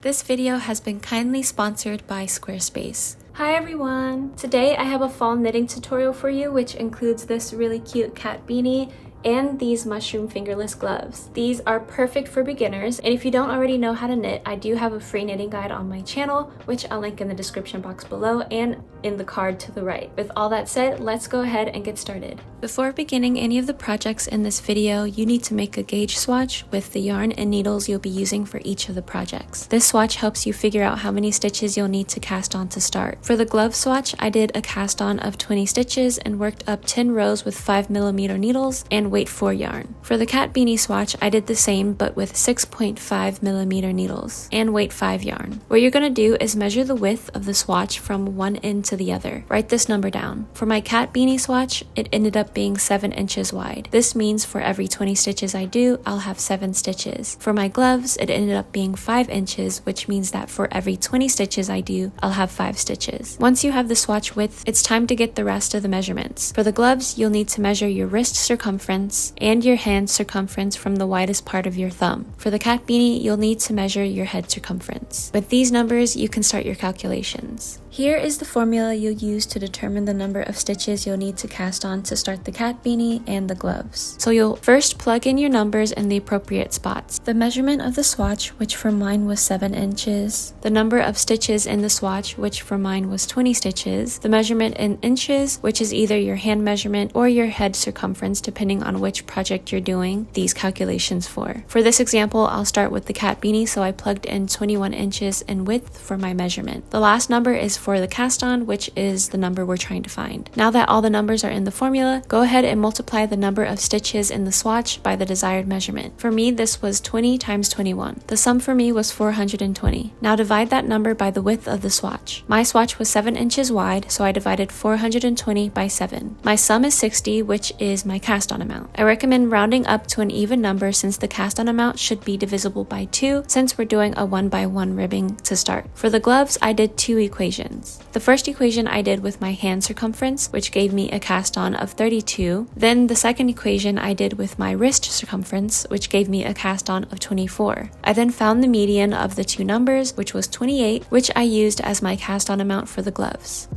This video has been kindly sponsored by Squarespace. Hi everyone! Today I have a fall knitting tutorial for you, which includes this really cute cat beanie and these mushroom fingerless gloves. These are perfect for beginners, and if you don't already know how to knit, I do have a free knitting guide on my channel, which I'll link in the description box below and in the card to the right. With all that said, let's go ahead and get started. Before beginning any of the projects in this video, you need to make a gauge swatch with the yarn and needles you'll be using for each of the projects. This swatch helps you figure out how many stitches you'll need to cast on to start. For the glove swatch, I did a cast on of 20 stitches and worked up 10 rows with 5mm needles and weight 4 yarn. For the cat beanie swatch, I did the same but with 6.5mm needles and weight 5 yarn. What you're going to do is measure the width of the swatch from one end to the other. Write this number down. For my cat beanie swatch, it ended up being 7 inches wide. This means for every 20 stitches I do, I'll have 7 stitches. For my gloves, it ended up being 5 inches, which means that for every 20 stitches I do, I'll have 5 stitches. Once you have the swatch width, it's time to get the rest of the measurements. For the gloves, you'll need to measure your wrist circumference and your hand circumference from the widest part of your thumb. For the cat beanie, you'll need to measure your head circumference. With these numbers, you can start your calculations. Here is the formula you'll use to determine the number of stitches you'll need to cast on to start the cat beanie and the gloves. So you'll first plug in your numbers in the appropriate spots. The measurement of the swatch, which for mine was 7 inches. The number of stitches in the swatch, which for mine was 20 stitches. The measurement in inches, which is either your hand measurement or your head circumference, depending on which project you're doing these calculations for. For this example, I'll start with the cat beanie, so I plugged in 21 inches in width for my measurement. The last number is for the cast on, which is the number we're trying to find. Now that all the numbers are in the formula, go ahead and multiply the number of stitches in the swatch by the desired measurement. For me, this was 20 times 21. The sum for me was 420. Now divide that number by the width of the swatch. My swatch was 7 inches wide, so I divided 420 by 7. My sum is 60, which is my cast on amount. I recommend rounding up to an even number since the cast on amount should be divisible by 2 since we're doing a 1x1 ribbing to start. For the gloves, I did 2 equations. The first equation I did with my hand circumference, which gave me a cast on of 32. Then the second equation I did with my wrist circumference, which gave me a cast on of 24. I then found the median of the two numbers, which was 28, which I used as my cast on amount for the gloves.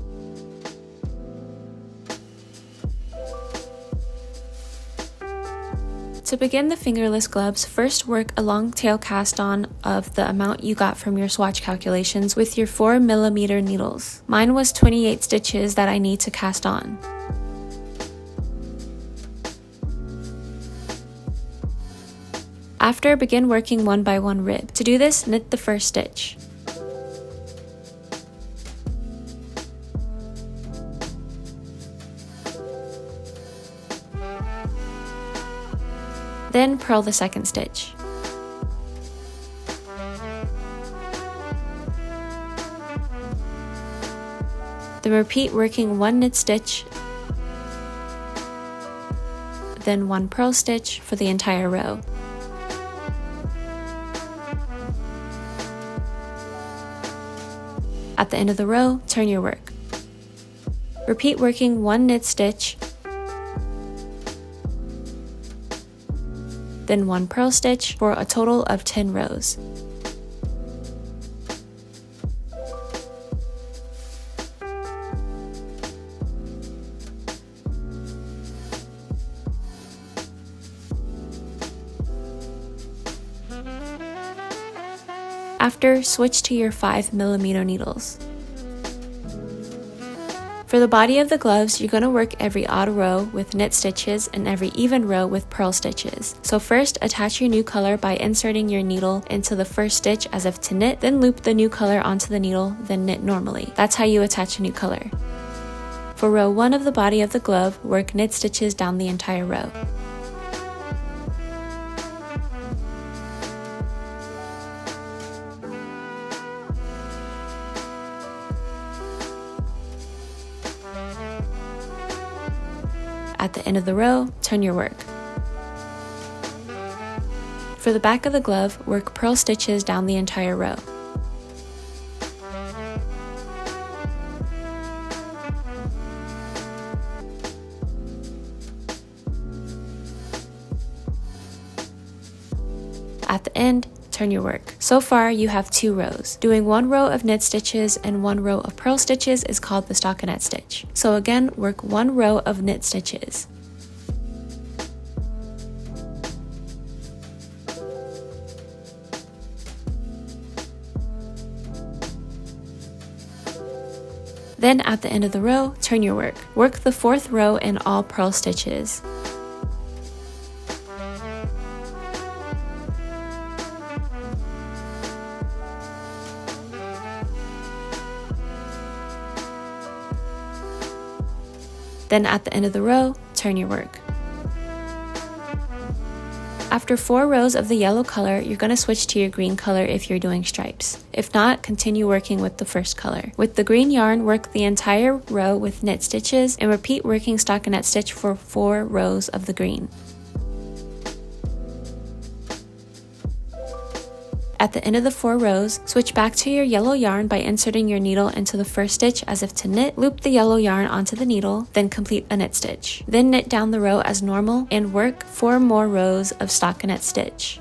To begin the fingerless gloves, first work a long tail cast on of the amount you got from your swatch calculations with your 4mm needles. Mine was 28 stitches that I need to cast on. After, begin working 1x1 rib. To do this, knit the first stitch. Then purl the second stitch. Then repeat working 1 knit stitch, then 1 purl stitch for the entire row. At the end of the row, turn your work. Repeat working 1 knit stitch, then 1 purl stitch for a total of 10 rows. After, switch to your 5mm needles. For the body of the gloves, you're going to work every odd row with knit stitches and every even row with purl stitches. So first, attach your new color by inserting your needle into the first stitch as if to knit, then loop the new color onto the needle, then knit normally. That's how you attach a new color. For row 1 of the body of the glove, work knit stitches down the entire row. At the end of the row, turn your work. For the back of the glove, work purl stitches down the entire row. At the end, turn your work. So far, you have 2 rows. Doing 1 row of knit stitches and 1 row of purl stitches is called the stockinette stitch. So again, work 1 row of knit stitches. Then at the end of the row, turn your work. Work the 4th row in all purl stitches. Then at the end of the row, turn your work. After 4 rows of the yellow color, you're going to switch to your green color if you're doing stripes. If not, continue working with the first color. With the green yarn, work the entire row with knit stitches and repeat working stockinette stitch for 4 rows of the green. At the end of the 4 rows, switch back to your yellow yarn by inserting your needle into the first stitch as if to knit, loop the yellow yarn onto the needle, then complete a knit stitch. Then knit down the row as normal and work 4 more rows of stockinette stitch.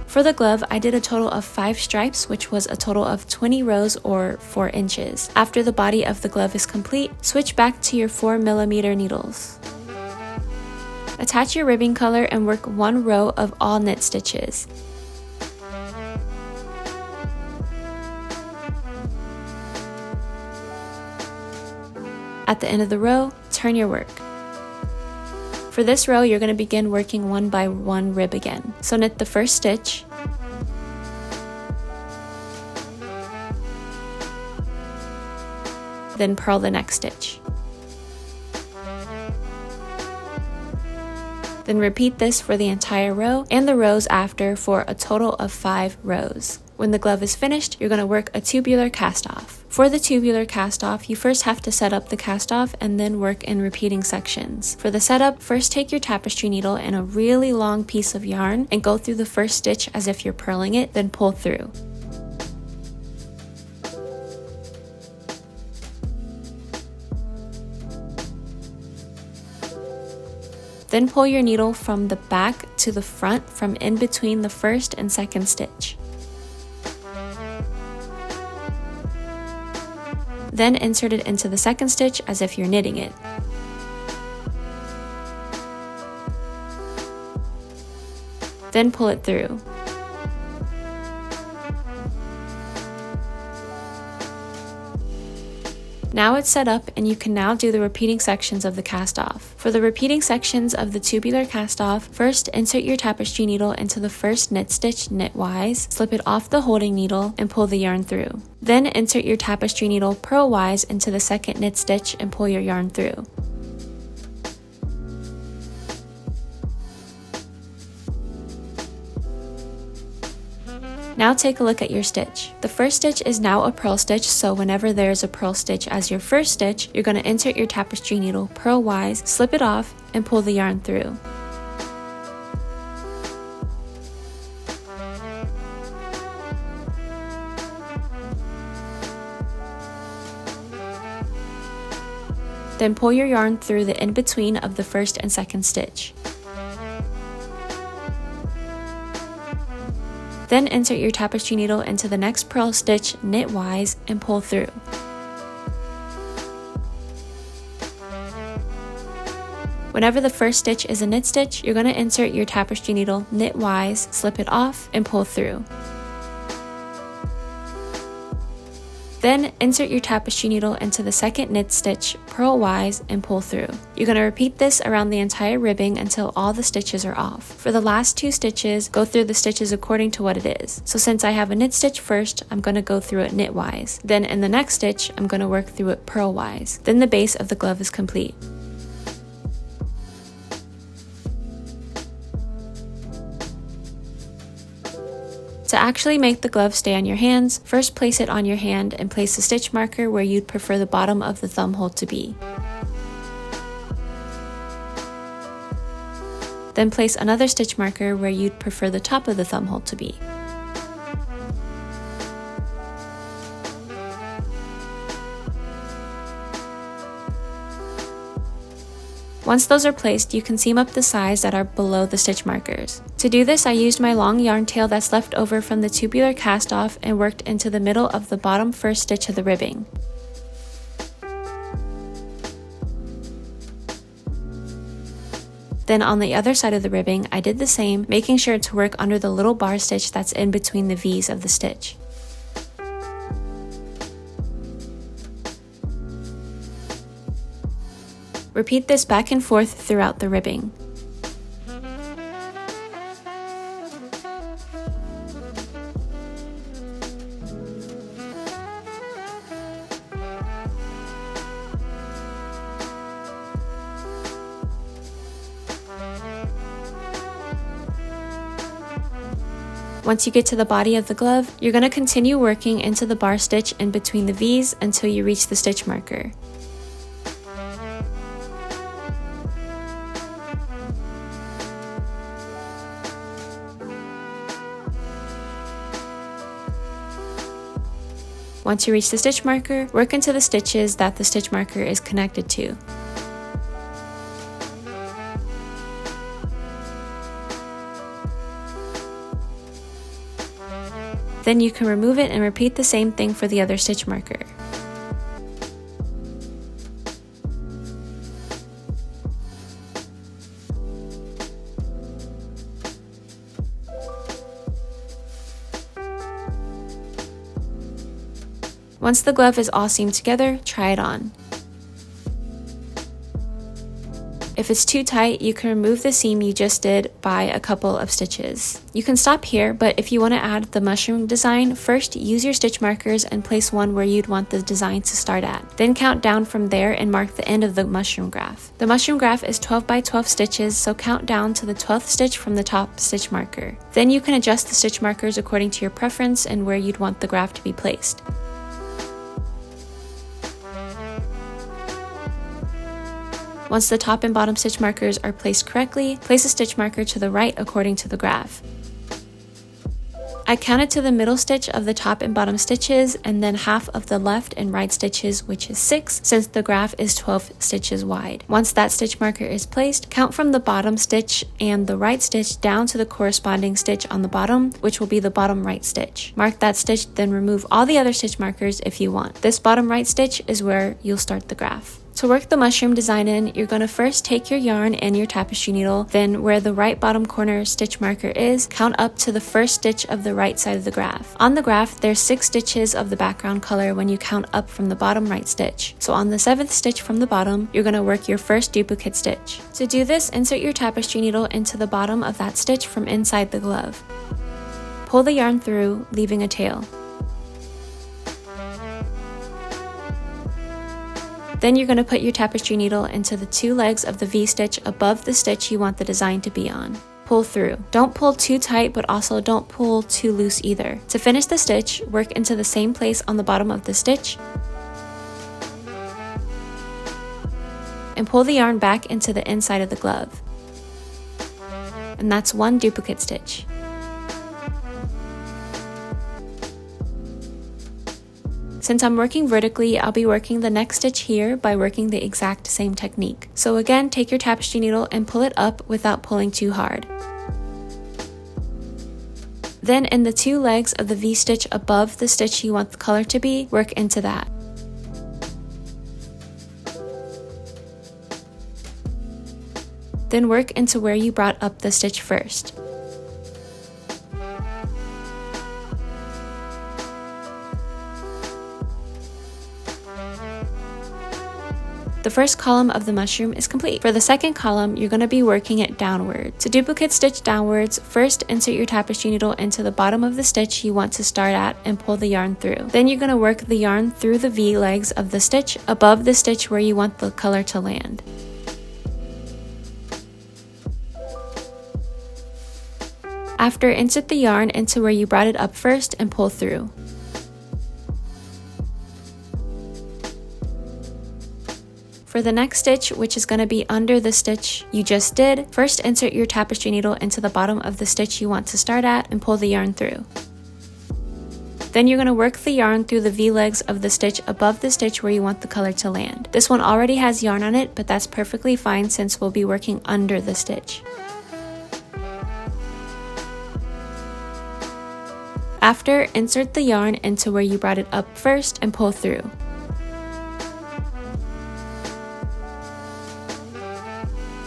For the glove, I did a total of 5 stripes, which was a total of 20 rows or 4 inches. After the body of the glove is complete, switch back to your 4mm needles. Attach your ribbing color and work 1 row of all knit stitches. At the end of the row, turn your work. For this row, you're going to begin working 1 by 1 rib again. So knit the first stitch, then purl the next stitch. Then repeat this for the entire row and the rows after for a total of 5 rows. When the glove is finished, you're going to work a tubular cast off. For the tubular cast off, you first have to set up the cast off and then work in repeating sections. For the setup, first take your tapestry needle and a really long piece of yarn and go through the first stitch as if you're purling it, then pull through. Then pull your needle from the back to the front from in between the first and second stitch. Then insert it into the second stitch as if you're knitting it. Then pull it through. Now it's set up and you can now do the repeating sections of the cast off. For the repeating sections of the tubular cast off, first insert your tapestry needle into the first knit stitch knitwise, slip it off the holding needle and pull the yarn through. Then insert your tapestry needle purlwise into the second knit stitch and pull your yarn through. Now take a look at your stitch. The first stitch is now a purl stitch, so whenever there's a purl stitch as your first stitch, you're going to insert your tapestry needle purlwise, slip it off, and pull the yarn through. Then pull your yarn through the in-between of the first and second stitch. Then insert your tapestry needle into the next purl stitch knitwise and pull through. Whenever the first stitch is a knit stitch, you're going to insert your tapestry needle knitwise, slip it off, and pull through. Then insert your tapestry needle into the second knit stitch purlwise and pull through. You're going to repeat this around the entire ribbing until all the stitches are off. For the last 2 stitches, go through the stitches according to what it is. So since I have a knit stitch first, I'm going to go through it knitwise. Then in the next stitch, I'm going to work through it purlwise. Then the base of the glove is complete. To actually make the glove stay on your hands, first place it on your hand and place the stitch marker where you'd prefer the bottom of the thumb hole to be. Then place another stitch marker where you'd prefer the top of the thumb hole to be. Once those are placed, you can seam up the sides that are below the stitch markers. To do this, I used my long yarn tail that's left over from the tubular cast off and worked into the middle of the bottom first stitch of the ribbing. Then on the other side of the ribbing, I did the same, making sure to work under the little bar stitch that's in between the V's of the stitch. Repeat this back and forth throughout the ribbing. Once you get to the body of the glove, you're going to continue working into the bar stitch in between the V's until you reach the stitch marker. Once you reach the stitch marker, work into the stitches that the stitch marker is connected to. Then you can remove it and repeat the same thing for the other stitch marker. Once the glove is all seamed together, try it on. If it's too tight, you can remove the seam you just did by a couple of stitches. You can stop here, but if you want to add the mushroom design, first use your stitch markers and place one where you'd want the design to start at. Then count down from there and mark the end of the mushroom graph. The mushroom graph is 12 by 12 stitches, so count down to the 12th stitch from the top stitch marker. Then you can adjust the stitch markers according to your preference and where you'd want the graph to be placed. Once the top and bottom stitch markers are placed correctly, place a stitch marker to the right according to the graph. I counted to the middle stitch of the top and bottom stitches and then half of the left and right stitches, which is 6, since the graph is 12 stitches wide. Once that stitch marker is placed, count from the bottom stitch and the right stitch down to the corresponding stitch on the bottom, which will be the bottom right stitch. Mark that stitch, then remove all the other stitch markers if you want. This bottom right stitch is where you'll start the graph. To work the mushroom design in, you're going to first take your yarn and your tapestry needle, then where the right bottom corner stitch marker is, count up to the first stitch of the right side of the graph. On the graph, there's 6 stitches of the background color when you count up from the bottom right stitch. So on the 7th stitch from the bottom, you're going to work your first duplicate stitch. To do this, insert your tapestry needle into the bottom of that stitch from inside the glove. Pull the yarn through, leaving a tail. Then you're going to put your tapestry needle into the 2 legs of the V-stitch above the stitch you want the design to be on. Pull through. Don't pull too tight, but also don't pull too loose either. To finish the stitch, work into the same place on the bottom of the stitch and pull the yarn back into the inside of the glove. And that's 1 duplicate stitch. Since I'm working vertically, I'll be working the next stitch here by working the exact same technique. So again, take your tapestry needle and pull it up without pulling too hard. Then in the 2 legs of the V-stitch above the stitch you want the color to be, work into that. Then work into where you brought up the stitch first. The first column of the mushroom is complete. For the second column, you're going to be working it downward. To duplicate stitch downwards, first insert your tapestry needle into the bottom of the stitch you want to start at and pull the yarn through. Then you're going to work the yarn through the V legs of the stitch above the stitch where you want the color to land. After, insert the yarn into where you brought it up first and pull through. For the next stitch, which is going to be under the stitch you just did, first insert your tapestry needle into the bottom of the stitch you want to start at and pull the yarn through. Then you're going to work the yarn through the V-legs of the stitch above the stitch where you want the color to land. This one already has yarn on it, but that's perfectly fine since we'll be working under the stitch. After, insert the yarn into where you brought it up first and pull through.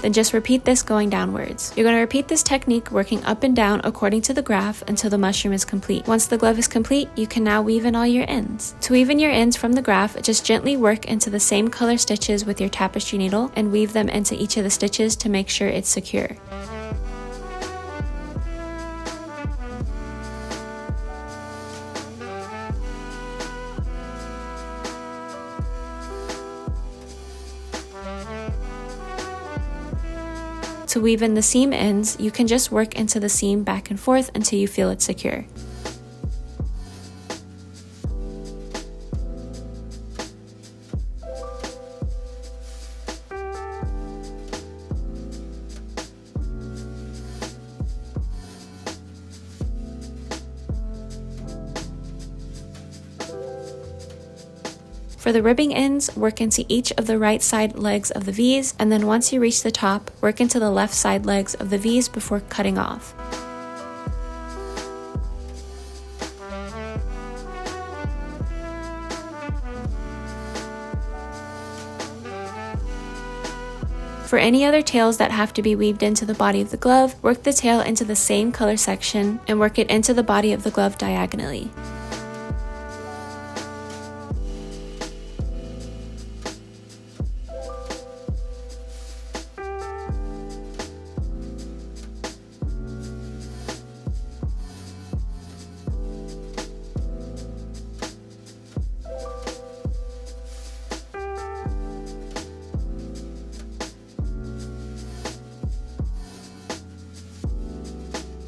Then just repeat this going downwards. You're going to repeat this technique working up and down according to the graph until the mushroom is complete. Once the glove is complete, you can now weave in all your ends. To weave in your ends from the graph, just gently work into the same color stitches with your tapestry needle and weave them into each of the stitches to make sure it's secure. To weave in the seam ends, you can just work into the seam back and forth until you feel it's secure. For the ribbing ends, work into each of the right side legs of the V's, and then once you reach the top, work into the left side legs of the V's before cutting off. For any other tails that have to be weaved into the body of the glove, work the tail into the same color section and work it into the body of the glove diagonally.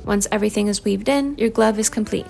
Once everything is weaved in, your glove is complete.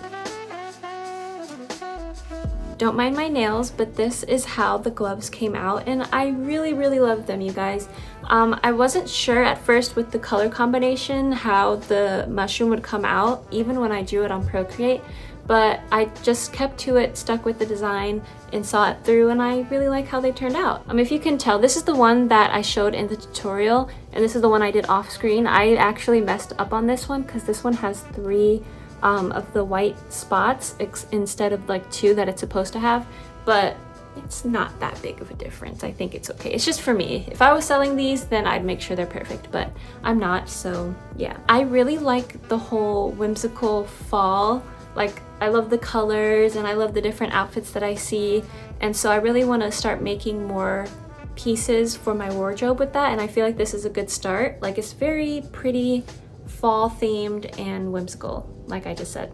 Don't mind my nails, but this is how the gloves came out, and I really love them, you guys. I wasn't sure at first with the color combination how the mushroom would come out, even when I drew it on Procreate, but I just kept to it, stuck with the design, and saw it through, and I really like how they turned out. If you can tell, this is the one that I showed in the tutorial, and this is the one I did off screen. I actually messed up on this one because this one has 3 of the white spots instead of like 2 that it's supposed to have, but it's not that big of a difference. I think it's okay. It's just for me. If I was selling these, then I'd make sure they're perfect, but I'm not, so yeah. I really like the whole whimsical fall. Like, I love the colors and I love the different outfits that I see, and so I really want to start making more pieces for my wardrobe with that, and I feel like this is a good start. Like, it's very pretty, fall themed and whimsical, like I just said.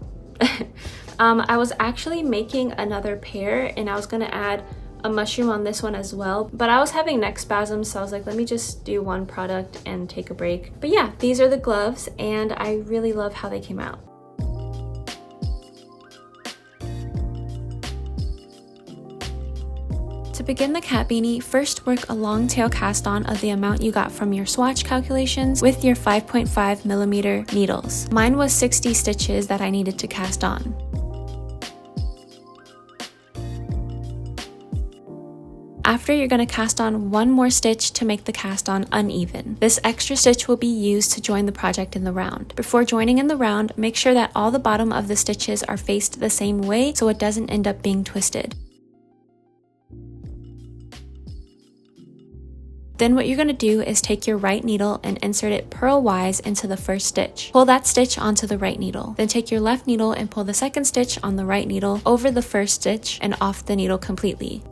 I was actually making another pair and I was gonna add a mushroom on this one as well, but I was having neck spasms, so I was like, let me just do one product and take a break. But yeah, these are the gloves and I really love how they came out. To begin the cat beanie, first work a long tail cast on of the amount you got from your swatch calculations with your 5.5mm needles. Mine was 60 stitches that I needed to cast on. After, you're going to cast on one more stitch to make the cast on uneven. This extra stitch will be used to join the project in the round. Before joining in the round, make sure that all the bottom of the stitches are faced the same way so it doesn't end up being twisted. Then what you're going to do is take your right needle and insert it purlwise into the first stitch. Pull that stitch onto the right needle. Then take your left needle and pull the second stitch on the right needle over the first stitch and off the needle completely.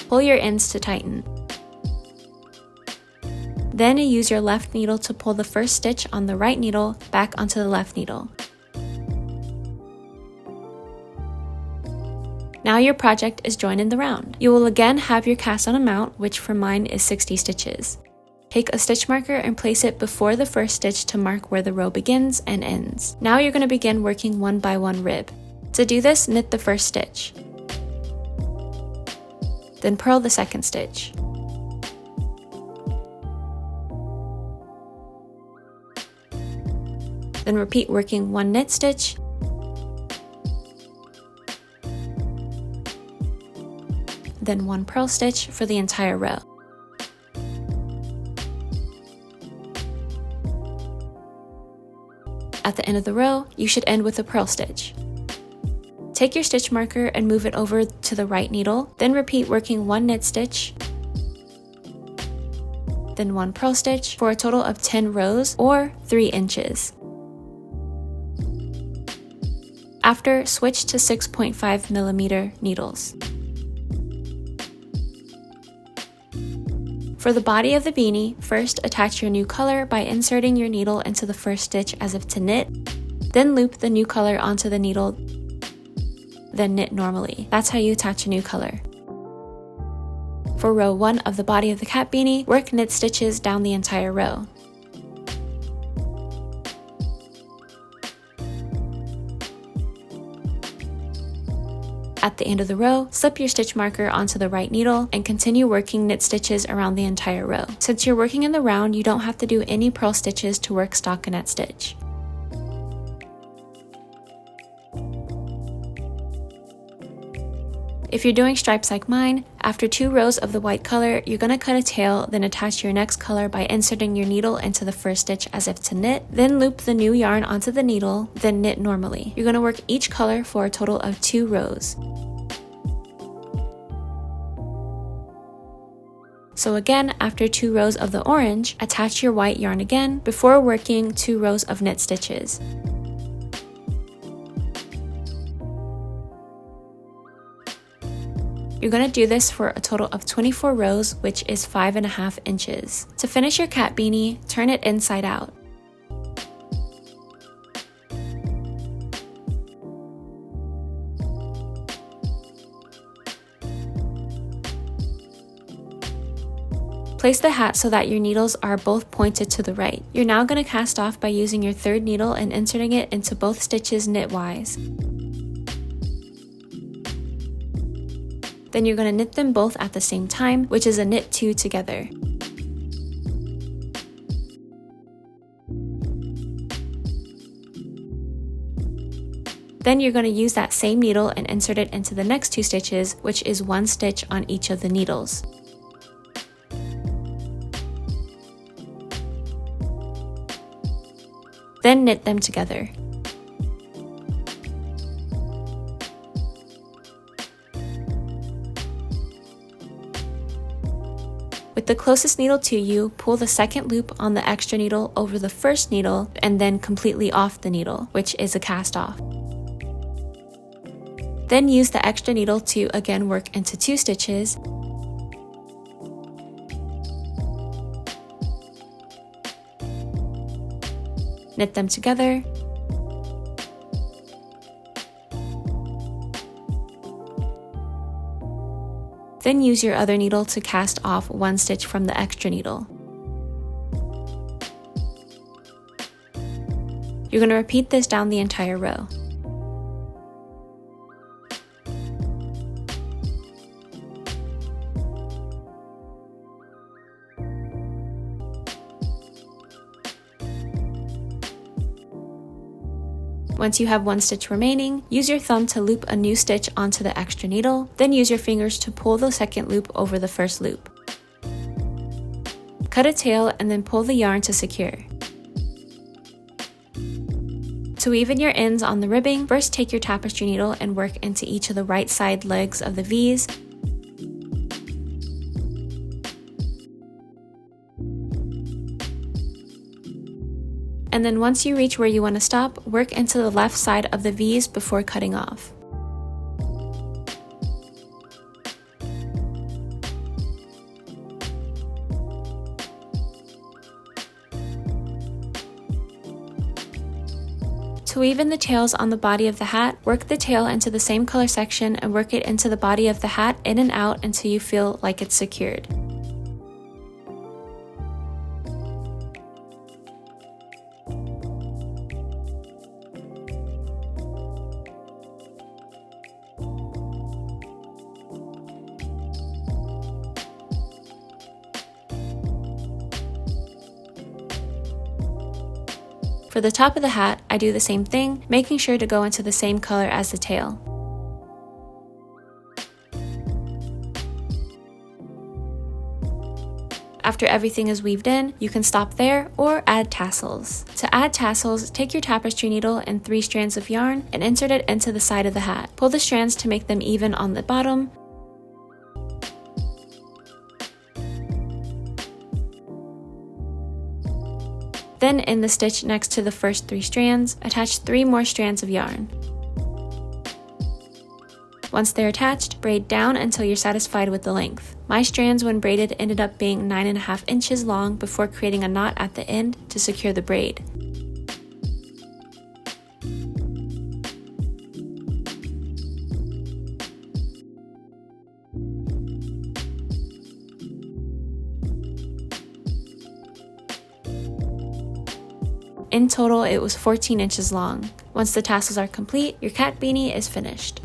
Pull your ends to tighten. Then you use your left needle to pull the first stitch on the right needle back onto the left needle. Now your project is joined in the round. You will again have your cast on amount, which for mine is 60 stitches. Take a stitch marker and place it before the first stitch to mark where the row begins and ends. Now you're going to begin working one by one rib. To do this, knit the first stitch. Then purl the second stitch. Then repeat working 1 knit stitch, then 1 purl stitch for the entire row. At the end of the row, you should end with a purl stitch. Take your stitch marker and move it over to the right needle, then repeat working 1 knit stitch, then 1 purl stitch for a total of 10 rows or 3 inches. After, switch to 6.5mm needles. For the body of the beanie, first attach your new color by inserting your needle into the first stitch as if to knit, then loop the new color onto the needle, then knit normally. That's how you attach a new color. For row 1 of the body of the cat beanie, work knit stitches down the entire row. At the end of the row, slip your stitch marker onto the right needle and continue working knit stitches around the entire row. Since you're working in the round, you don't have to do any purl stitches to work stockinette stitch. If you're doing stripes like mine, after 2 rows of the white color, you're going to cut a tail, then attach your next color by inserting your needle into the first stitch as if to knit, then loop the new yarn onto the needle, then knit normally. You're going to work each color for a total of 2 rows. So again, after 2 rows of the orange, attach your white yarn again before working 2 rows of knit stitches. You're going to do this for a total of 24 rows, which is 5.5 inches. To finish your cat beanie, turn it inside out. Place the hat so that your needles are both pointed to the right. You're now going to cast off by using your 3rd needle and inserting it into both stitches knitwise. Then you're going to knit them both at the same time, which is a knit 2 together. Then you're going to use that same needle and insert it into the next 2 stitches, which is 1 stitch on each of the needles. Then knit them together. With the closest needle to you, pull the second loop on the extra needle over the first needle and then completely off the needle, which is a cast off. Then use the extra needle to again work into 2 stitches. Knit them together. Then use your other needle to cast off 1 stitch from the extra needle. You're going to repeat this down the entire row. Once you have 1 stitch remaining, use your thumb to loop a new stitch onto the extra needle, then use your fingers to pull the second loop over the first loop. Cut a tail and then pull the yarn to secure. To even your ends on the ribbing, first take your tapestry needle and work into each of the right side legs of the V's. And then once you reach where you want to stop, work into the left side of the V's before cutting off. To even the tails on the body of the hat, work the tail into the same color section and work it into the body of the hat in and out until you feel like it's secured. For the top of the hat, I do the same thing, making sure to go into the same color as the tail. After everything is weaved in, you can stop there or add tassels. To add tassels, take your tapestry needle and 3 strands of yarn and insert it into the side of the hat. Pull the strands to make them even on the bottom. Then in the stitch next to the first 3 strands, attach 3 more strands of yarn. Once they're attached, braid down until you're satisfied with the length. My strands when braided ended up being 9.5 inches long before creating a knot at the end to secure the braid. In total, it was 14 inches long. Once the tassels are complete, your cat beanie is finished.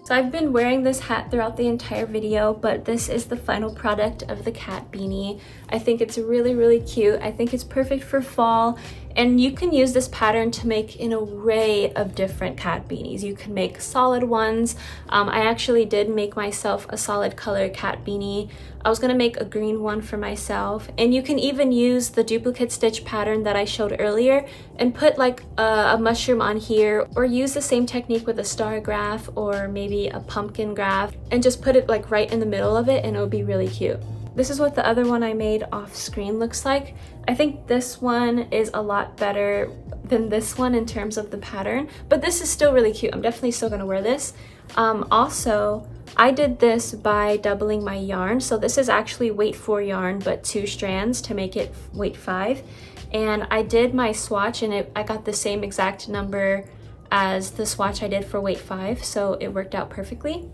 So I've been wearing this hat throughout the entire video, but this is the final product of the cat beanie. I think it's really, really cute. I think it's perfect for fall, and you can use this pattern to make an array of different cat beanies. You can make solid ones. I actually did make myself a solid color cat beanie. I was gonna make a green one for myself, and you can even use the duplicate stitch pattern that I showed earlier and put like a mushroom on here, or use the same technique with a star graph or maybe a pumpkin graph and just put it like right in the middle of it, and it would be really cute. This is what the other one I made off screen looks like. I think this one is a lot better than this one in terms of the pattern, but this is still really cute. I'm definitely still gonna wear this. Also, I did this by doubling my yarn. So this is actually weight 4 yarn, but 2 strands to make it weight 5. And I did my swatch, and I got the same exact number as the swatch I did for weight 5, so it worked out perfectly.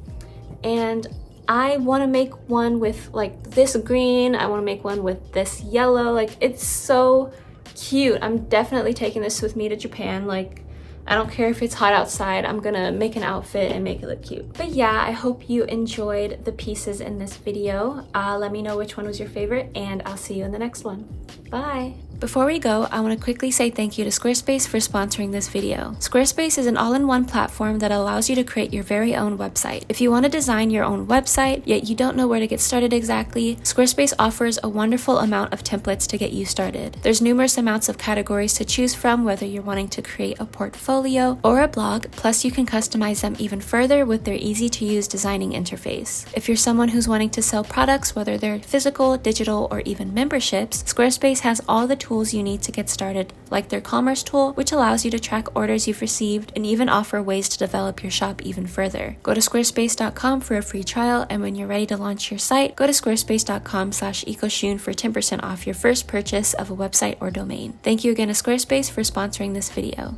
And I want to make one with like this green, I want to make one with this yellow. Like, it's so cute. I'm definitely taking this with me to Japan. Like, I don't care if it's hot outside, I'm gonna make an outfit and make it look cute. But yeah, I hope you enjoyed the pieces in this video. Let me know which one was your favorite, and I'll see you in the next one. Bye! Before we go, I want to quickly say thank you to Squarespace for sponsoring this video. Squarespace is an all-in-one platform that allows you to create your very own website. If you want to design your own website, yet you don't know where to get started exactly, Squarespace offers a wonderful amount of templates to get you started. There's numerous amounts of categories to choose from, whether you're wanting to create a portfolio or a blog, plus you can customize them even further with their easy-to-use designing interface. If you're someone who's wanting to sell products, whether they're physical, digital, or even memberships, Squarespace has all the tools you need to get started, like their commerce tool, which allows you to track orders you've received and even offer ways to develop your shop even further. Go to squarespace.com for a free trial, and when you're ready to launch your site, go to squarespace.com/ecoshun for 10% off your first purchase of a website or domain. Thank you again to Squarespace for sponsoring this video.